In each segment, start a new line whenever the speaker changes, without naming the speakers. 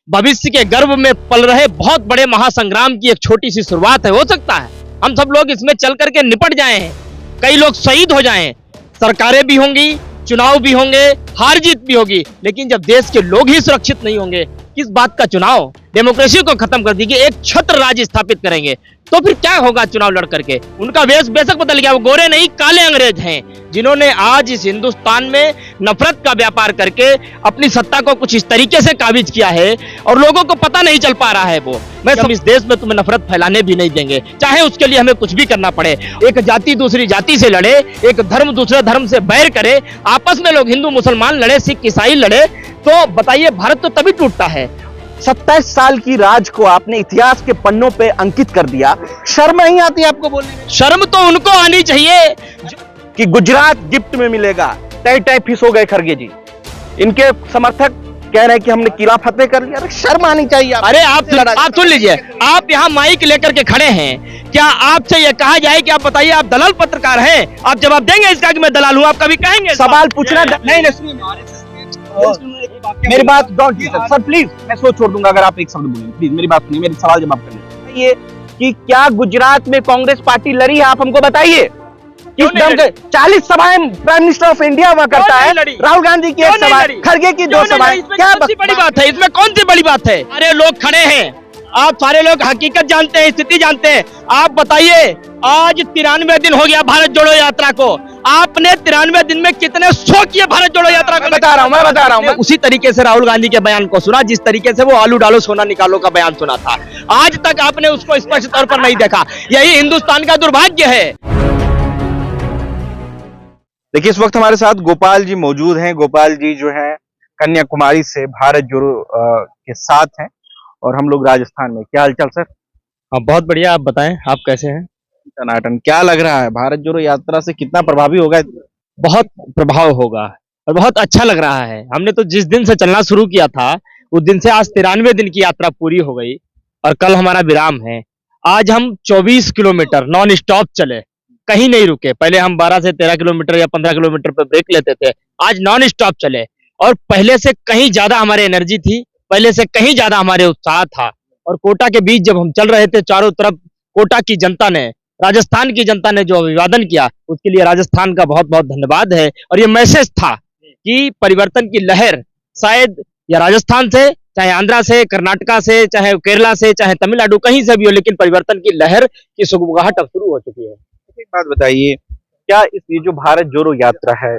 भविष्य के गर्भ में पल रहे बहुत बड़े महासंग्राम की एक छोटी सी शुरुआत है। हो सकता है हम सब लोग इसमें चल करके निपट जाएं, कई लोग शहीद हो जाएं, सरकारें भी होंगी, चुनाव भी होंगे, हार जीत भी होगी, लेकिन जब देश के लोग ही सुरक्षित नहीं होंगे, किस बात का चुनाव? डेमोक्रेसी को खत्म कर देंगे, एक छत्र राज स्थापित करेंगे, तो फिर क्या होगा चुनाव लड़ करके? उनका वेश बेशक बदल गया, वो गोरे नहीं काले अंग्रेज हैं, जिन्होंने आज इस हिंदुस्तान में नफरत का व्यापार करके अपनी सत्ता को कुछ इस तरीके से काबिज किया है और लोगों को पता नहीं चल पा रहा है। वो मैं सब इस देश में तुम्हें नफरत फैलाने भी नहीं देंगे, चाहे उसके लिए हमें कुछ भी करना पड़े। एक जाति दूसरी जाति से लड़े, एक धर्म दूसरे धर्म से बैर करे, आपस में लोग हिंदू मुसलमान लड़े, सिख ईसाई लड़े, तो बताइए भारत तो तभी टूटता है।
27 साल की राज को आपने इतिहास के पन्नों पे अंकित कर दिया, शर्म नहीं आती आपको बोलने में?
शर्म तो उनको आनी चाहिए
कि गुजरात गिफ्ट में मिलेगा। तय तय फिस हो गए खड़गे जी, इनके समर्थक कह रहे हैं कि हमने किला फतेह कर लिया। अरे शर्म आनी चाहिए।
अरे आप सुन लीजिए, आप यहाँ माइक लेकर के खड़े हैं, क्या आपसे ये कहा जाए कि आप बताइए आप दलाल पत्रकार हैं? आप जवाब देंगे इसका कि मैं दलाल हूँ? आप कभी कहेंगे?
सवाल पूछना नहीं, मेरी बात डोंट सर प्लीज, मैं सोच छोड़ दूंगा अगर आप एक शब्द बोलेंगे। प्लीज मेरी बात सुनिए, मेरी सवाल जवाब करिए। ये कि क्या गुजरात में कांग्रेस पार्टी लड़ी है? आप हमको बताइए। किस दम के 40 सभाएं प्राइम मिनिस्टर ऑफ इंडिया हुआ करता है, राहुल गांधी की एक सभा, खड़गे की 2 सभाएं, क्या
बड़ी बात है इसमें? कौन सी बड़ी बात है? अरे लोग खड़े हैं, आप सारे लोग हकीकत जानते हैं, स्थिति जानते हैं। आप बताइए, आज 93 दिन हो गया भारत जोड़ो यात्रा को, आपने 93 दिन में कितने शो किए भारत जोड़ो यात्रा को?
मैं बता रहा हूँ।
उसी तरीके से राहुल गांधी के बयान को सुना जिस तरीके से वो आलू डालो सोना निकालो का बयान सुना था। आज तक आपने उसको स्पष्ट तौर पर नहीं देखा। यही हिंदुस्तान का दुर्भाग्य है।
देखिए, इस वक्त हमारे साथ गोपाल जी मौजूद हैं। गोपाल जी जो है कन्याकुमारी से भारत जोड़ो के साथ हैं और हम लोग राजस्थान में। क्या हालचाल सर?
बहुत बढ़िया, आप बताएं, आप कैसे हैं?
टनाटन। क्या लग रहा है भारत जोड़ो यात्रा से कितना प्रभावी होगा?
बहुत प्रभाव होगा और बहुत अच्छा लग रहा है। हमने तो जिस दिन से चलना शुरू किया था उस दिन से आज 93 दिन की यात्रा पूरी हो गई और कल हमारा विराम है। आज हम 24 किलोमीटर नॉन स्टॉप चले, कहीं नहीं रुके। पहले हम 12 से 13 किलोमीटर या 15 किलोमीटर पर ब्रेक लेते थे, आज नॉन स्टॉप चले और पहले से कहीं ज्यादा हमारे एनर्जी थी, पहले से कहीं ज्यादा हमारे उत्साह था। और कोटा के बीच जब हम चल रहे थे, चारों तरफ कोटा की जनता ने, राजस्थान की जनता ने जो अभिवादन किया, उसके लिए राजस्थान का बहुत बहुत धन्यवाद है। और ये मैसेज था कि परिवर्तन की लहर शायद या राजस्थान से, चाहे आंध्रा से, कर्नाटका से, चाहे केरला से, चाहे तमिलनाडु, कहीं से भी हो, लेकिन परिवर्तन की लहर की सुगबुगाहट अब शुरू हो चुकी है।
एक बात बताइए, क्या ये जो भारत जोड़ो यात्रा है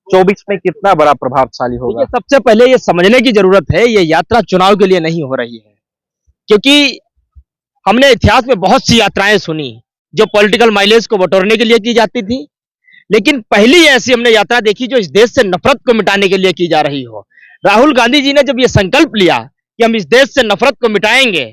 24 में कितना बड़ा प्रभावशाली होगा?
सबसे पहले ये समझने की जरूरत है, ये यात्रा चुनाव के लिए नहीं हो रही है, क्योंकि हमने इतिहास में बहुत सी यात्राएं सुनी जो पॉलिटिकल माइलेज को बटोरने के लिए की जाती थी, लेकिन पहली ऐसी हमने यात्रा देखी जो इस देश से नफरत को मिटाने के लिए की जा रही हो। राहुल गांधी जी ने जब ये संकल्प लिया कि हम इस देश से नफरत को मिटाएंगे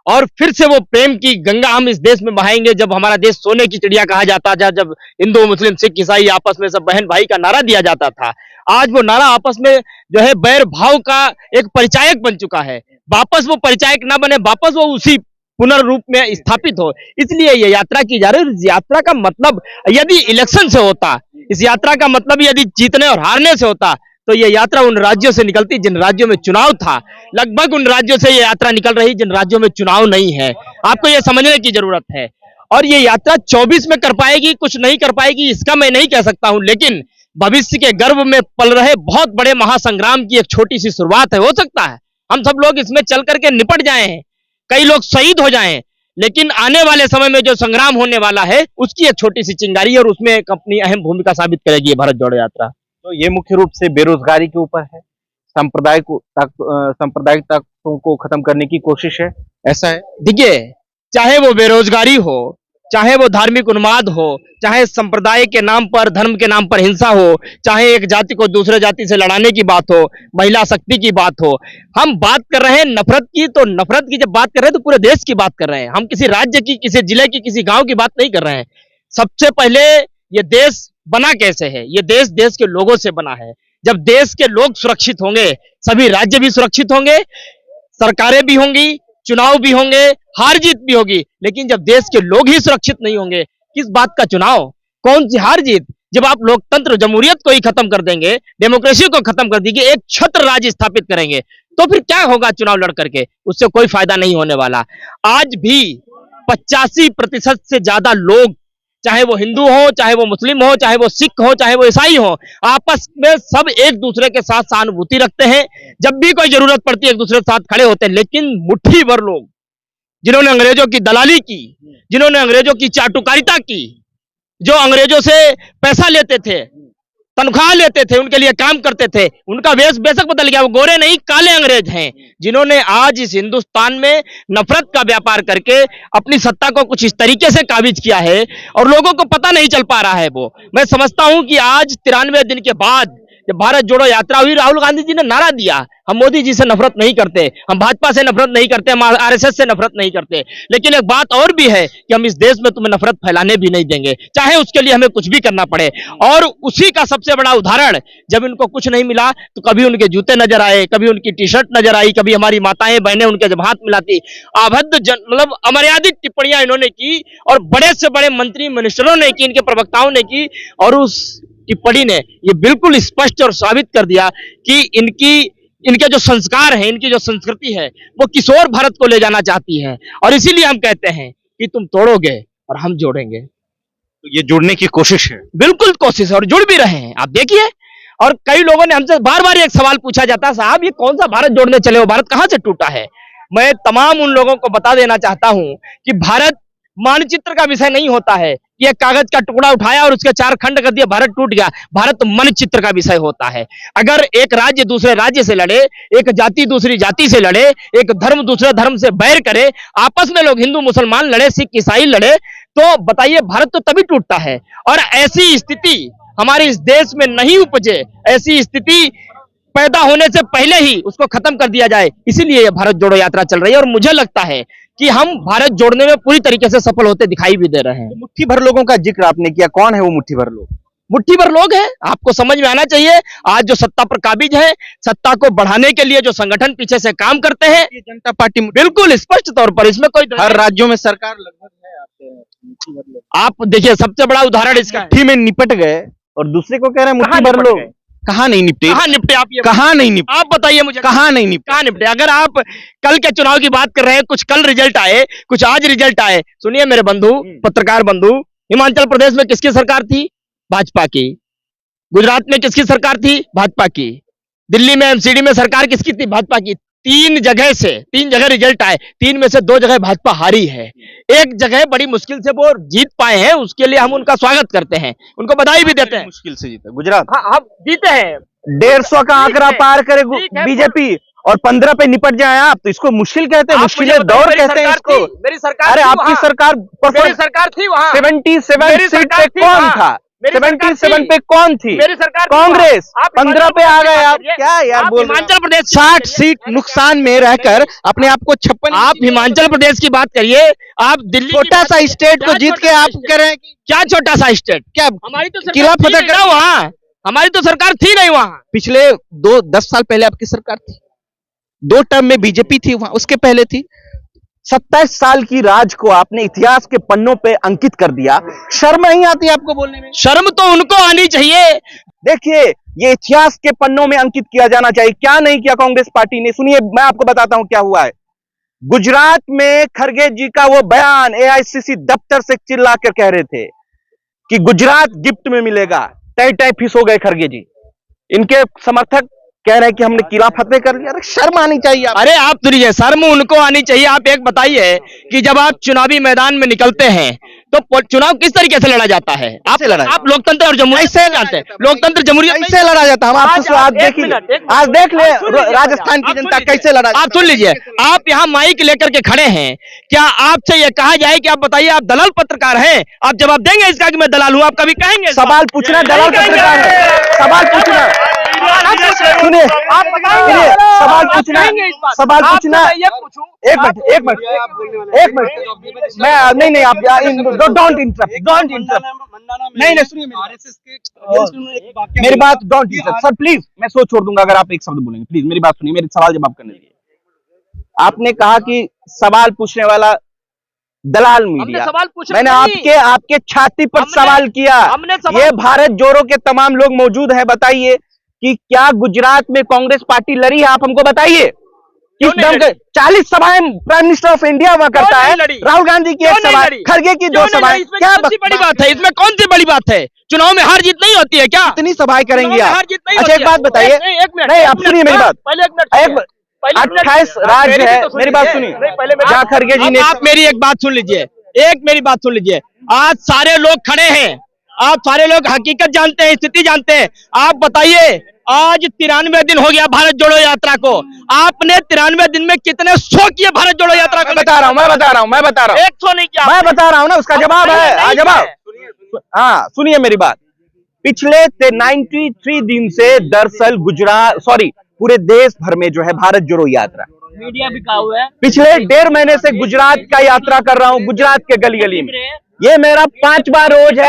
और फिर से वो प्रेम की गंगा हम इस देश में बहाएंगे, जब हमारा देश सोने की चिड़िया कहा जाता था, जब हिंदू मुस्लिम सिख ईसाई आपस में सब बहन भाई का नारा दिया जाता था, आज वो नारा आपस में जो है बैर भाव का एक परिचायक बन चुका है। वापस वो परिचायक ना बने, वापस वो उसी पुनर्रूप में स्थापित हो, इसलिए ये यात्रा की जा रही है। इस यात्रा का मतलब यदि इलेक्शन से होता, इस यात्रा का मतलब यदि जीतने और हारने से होता, तो ये यात्रा उन राज्यों से निकलती जिन राज्यों में चुनाव था। लगभग उन राज्यों से ये यात्रा निकल रही जिन राज्यों में चुनाव नहीं है। आपको ये समझने की जरूरत है। और ये यात्रा 24 में कर पाएगी, कुछ नहीं कर पाएगी, इसका मैं नहीं कह सकता हूं, लेकिन भविष्य के गर्भ में पल रहे बहुत बड़े महासंग्राम की एक छोटी सी शुरुआत है। हो सकता है हम सब लोग इसमें चल करके निपट जाएं, कई लोग शहीद हो जाएं, लेकिन आने वाले समय में जो संग्राम होने वाला है उसकी एक छोटी सी चिंगारी और उसमें एक अपनी अहम भूमिका साबित करेगी भारत जोड़ो यात्रा।
तो ये मुख्य रूप से बेरोजगारी के ऊपर है, सांप्रदायिक ताकतों को खत्म करने की कोशिश है, ऐसा है?
देखिए, चाहे वो बेरोजगारी हो, चाहे वो धार्मिक उन्माद हो, चाहे संप्रदाय के नाम पर, धर्म के नाम पर हिंसा हो, चाहे एक जाति को दूसरे जाति से लड़ाने की बात हो, महिला शक्ति की बात हो, हम बात कर रहे हैं नफरत की। तो नफरत की जब बात कर रहे हैं तो पूरे देश की बात कर रहे हैं, हम किसी राज्य की, किसी जिले की, किसी गांव की बात नहीं कर रहे हैं। सबसे पहले ये देश बना कैसे है? ये देश के लोगों से बना है। जब देश के लोग सुरक्षित होंगे, सभी राज्य भी सुरक्षित होंगे, सरकारें भी होंगी, चुनाव भी होंगे, हार जीत भी होगी, लेकिन जब देश के लोग ही सुरक्षित नहीं होंगे, किस बात का चुनाव? कौन सी हार जीत? जब आप लोकतंत्र जमहूरियत को ही खत्म कर देंगे, डेमोक्रेसी को खत्म कर देंगे, एक छत्र राज स्थापित करेंगे, तो फिर क्या होगा चुनाव लड़ करके? उससे कोई फायदा नहीं होने वाला। आज भी 85% से ज्यादा लोग, चाहे वो हिंदू हो, चाहे वो मुस्लिम हो, चाहे वो सिख हो, चाहे वो ईसाई हो, आपस में सब एक दूसरे के साथ सहानुभूति रखते हैं। जब भी कोई जरूरत पड़ती है एक दूसरे के साथ खड़े होते हैं। लेकिन मुट्ठी भर लोग जिन्होंने अंग्रेजों की दलाली की, जिन्होंने अंग्रेजों की चाटुकारिता की, जो अंग्रेजों से पैसा लेते थे, तनख्वाह लेते थे, उनके लिए काम करते थे, उनका वेश बेशक बदल गया, वो गोरे नहीं काले अंग्रेज हैं, जिन्होंने आज इस हिंदुस्तान में नफरत का व्यापार करके अपनी सत्ता को कुछ इस तरीके से काबिज किया है और लोगों को पता नहीं चल पा रहा है। वो मैं समझता हूं कि आज 93 दिन के बाद जब भारत जोड़ो यात्रा हुई, राहुल गांधी जी ने नारा दिया, हम मोदी जी से नफरत नहीं करते, हम भाजपा से नफरत नहीं करते, हम आरएसएस से नफरत नहीं करते, लेकिन एक बात और भी है कि हम इस देश में तुम्हें नफरत फैलाने भी नहीं देंगे, चाहे उसके लिए हमें कुछ भी करना पड़े। और उसी का सबसे बड़ा उदाहरण, जब इनको कुछ नहीं मिला तो कभी उनके जूते नजर आए, कभी उनकी टी शर्ट नजर आई, कभी हमारी माताएं बहनें उनके जब हाथ मिलाती, मतलब अमर्यादित टिप्पणियां इन्होंने की और बड़े से बड़े मंत्री मिनिस्टरों ने की, इनके प्रवक्ताओं ने की, और उस टिप्पणी ने ये बिल्कुल स्पष्ट और साबित कर दिया कि इनके जो संस्कार हैं, इनकी जो संस्कृति है, वो किस ओर भारत को ले जाना चाहती है। और इसीलिए हम कहते हैं कि तुम तोड़ोगे और हम जोड़ेंगे।
तो ये जुड़ने की कोशिश है,
बिल्कुल कोशिश है और जुड़ भी रहे हैं, आप देखिए। और कई लोगों ने हमसे बार बार एक सवाल पूछा जाता है, साहब ये कौन सा भारत जोड़ने चले हो, भारत कहां से टूटा है? मैं तमाम उन लोगों को बता देना चाहता हूं कि भारत मानचित्र का विषय नहीं होता है कि एक कागज का टुकड़ा उठाया और उसके 4 खंड कर दिया, भारत टूट गया। भारत मानचित्र का विषय होता है। अगर एक राज्य दूसरे राज्य से लड़े, एक जाति दूसरी जाति से लड़े, एक धर्म दूसरे धर्म से बैर करे, आपस में लोग हिंदू मुसलमान लड़े, सिख ईसाई लड़े, तो बताइए भारत तो तभी टूटता है। और ऐसी स्थिति हमारे इस देश में नहीं उपजे, ऐसी स्थिति पैदा होने से पहले ही उसको खत्म कर दिया जाए, इसीलिए ये भारत जोड़ो यात्रा चल रही है। और मुझे लगता है कि हम भारत जोड़ने में पूरी तरीके से सफल होते दिखाई भी दे रहे हैं।
तो मुट्ठी भर लोगों का जिक्र आपने किया, कौन है वो मुट्ठी भर लोग?
मुट्ठी भर लोग हैं, आपको समझ में आना चाहिए। आज जो सत्ता पर काबिज है, सत्ता को बढ़ाने के लिए जो संगठन पीछे से काम करते हैं,
ये जनता पार्टी
बिल्कुल स्पष्ट तौर पर, इसमें कोई
हर राज्यों में सरकार लगभग है, आपके
आप देखिए सबसे बड़ा उदाहरण इसका
मुट्ठी में निपट गए और दूसरे को कह रहे हैं मुट्ठी भर लोग। कहाँ नहीं निपटे?
कहाँ निपटे? आप ये
कहाँ नहीं निपटे?
आप बताइए मुझे,
कहाँ नहीं निपटे?
कहाँ निपटे? अगर आप कल के चुनाव की बात कर रहे हैं, कुछ कल रिजल्ट आए, कुछ आज रिजल्ट आए, सुनिए मेरे बंधु, पत्रकार बंधु, हिमाचल प्रदेश में किसकी सरकार थी? भाजपा की। गुजरात में किसकी सरकार थी? भाजपा की। दिल्ली में एमसीडी में सरकार किसकी थी? भाजपा की। 3 जगह रिजल्ट आए, 3 में से 2 जगह भाजपा हारी है, एक जगह बड़ी मुश्किल से वो जीत पाए हैं, उसके लिए हम उनका स्वागत करते हैं, उनको बधाई भी देते हैं।
मुश्किल से जीता गुजरात।
हाँ, हम जीते हैं।
150 का आंकड़ा पार करे बीजेपी और 15 पे निपट जाए आप, तो इसको मुश्किल कहते हैं, मुश्किल दौर कहते हैं इसको।
मेरी सरकार,
अरे आपकी सरकार,
मेरी सरकार थी वहां।
77 सीट पे कौन था? 77 पे कौन थी?
मेरी सरकार,
कांग्रेस। 15 पे आ गए आप, क्या यार बोल रहे हैं?
हिमाचल प्रदेश
60 सीट नुकसान में रहकर अपने आप को 56।
आप हिमाचल प्रदेश की बात करिए, आप दिल्ली
छोटा सा स्टेट को जीत के आप कह रहे हैं
क्या छोटा सा स्टेट?
क्या
हमारी तो
किला फतेह
कर वहां, हमारी तो सरकार थी नहीं वहां।
पिछले 10 साल पहले आपकी सरकार थी, 2 टर्म में बीजेपी थी वहां, उसके पहले थी। 27 साल की राज को आपने इतिहास के पन्नों पे अंकित कर दिया। शर्म नहीं आती आपको बोलने में?
शर्म तो उनको आनी चाहिए।
देखिए, ये इतिहास के पन्नों में अंकित किया जाना चाहिए। क्या नहीं किया कांग्रेस पार्टी ने? सुनिए, मैं आपको बताता हूं क्या हुआ है। गुजरात में खरगे जी का वो बयान एआईसीसी दफ्तर से चिल्ला कर कह रहे थे कि गुजरात गिफ्ट में मिलेगा, तय फिस हो गए खरगे जी। इनके समर्थक कह रहे हैं कि हमने किला फतेह कर लिया। अरे शर्म आनी चाहिए आप।
अरे आप सुनिए, शर्म उनको आनी चाहिए। आप एक बताइए कि जब आप चुनावी मैदान में निकलते हैं तो चुनाव किस तरीके से लड़ा जाता है? आप लोकतंत्र और जमहूरियत से जानते हैं, लोकतंत्र जमहूरियत
कैसे लड़ा जाता है? हम आपको आज देखिए, आज देख ले राजस्थान की जनता कैसे लड़ा।
आप सुन लीजिए, आप यहाँ माइक लेकर के खड़े हैं, क्या आपसे ये कहा जाए कि आप बताइए आप दलाल पत्रकार हैं? आप जवाब देंगे इसका कि मैं दलाल हूँ? आप कभी कहेंगे?
सवाल पूछना दलाल पत्रकार है, सवाल पूछना। सुनिए, आप बताएंगे? सवाल पूछना, सवाल पूछना। एक मिनट, मैं नहीं आप डोंट इंटरप्ट। नहीं सुनिए मेरी बात, डोंट इंटरप्ट सर प्लीज। मैं सोच छोड़ दूंगा अगर आप एक शब्द बोलेंगे। प्लीज मेरी बात सुनिए, मेरे सवाल जवाब करने दीजिए। आपने कहा कि सवाल पूछने वाला दलाल मीडिया। मैंने आपके छाती पर सवाल किया। ये भारत जोड़ो के तमाम लोग मौजूद है, बताइए कि क्या गुजरात में कांग्रेस पार्टी लड़ी है? आप हमको बताइए।
क्यों नहीं लड़ी?
40 सभाएं प्राइम मिनिस्टर ऑफ इंडिया वहां करता
नहीं
है,
लड़ी?
राहुल गांधी की
क्यों
एक
नहीं
सभा,
लड़ी?
खड़गे की 2
क्यों नहीं
सभाएं,
लड़ी? इसमें
क्या
कौन सी बड़ी बात है? इसमें कौन सी बड़ी बात है? चुनाव में हार जीत नहीं होती है क्या?
कितनी सभाएं करेंगी
चुनाव में
आप?
हार जीत नहीं
अच्छा
होती
एक
है।
बात बताइए,
एक मिनट,
नहीं
एक
आप
मिनट,
सुनिए मेरी
हाँ,
बात,
पहले एक मिनट
एक
सुनिए। पहले एक मिनट
28
सुनिए।
राज्य
मेरी भी
है,
तो सुन
मेरी बात
लीजिए।
सुनिए,
नहीं, पहले मेरी
जहाँ
बात-
खड़गे जी
अब
ने
आप मेरी एक बात सुन लीजिए, एक मेरी बात सुन लीजिए। आज सारे लोग खड़े हैं, आप सारे लोग हकीकत जानते हैं, स्थिति जानते हैं। आप बताइए, आज 93 दिन हो गया भारत जोड़ो यात्रा को। आपने 93 दिन में कितने शो किए भारत जोड़ो यात्रा को?
मैं बता रहा हूँ,
एक शो नहीं किया
मैं
आपने।
बता रहा हूँ ना, उसका
अब
जवाब
बताइए,
है,
नहीं
जवाब।
है।
हाँ सुनिए मेरी बात, पिछले 93 दिन से दरअसल गुजरात, सॉरी पूरे देश भर में जो है भारत जोड़ो यात्रा,
मीडिया भी कहा हुआ है।
पिछले 1.5 महीने से गुजरात का यात्रा कर रहा हूँ, गुजरात के गली गली में। ये मेरा 5वां रोज है।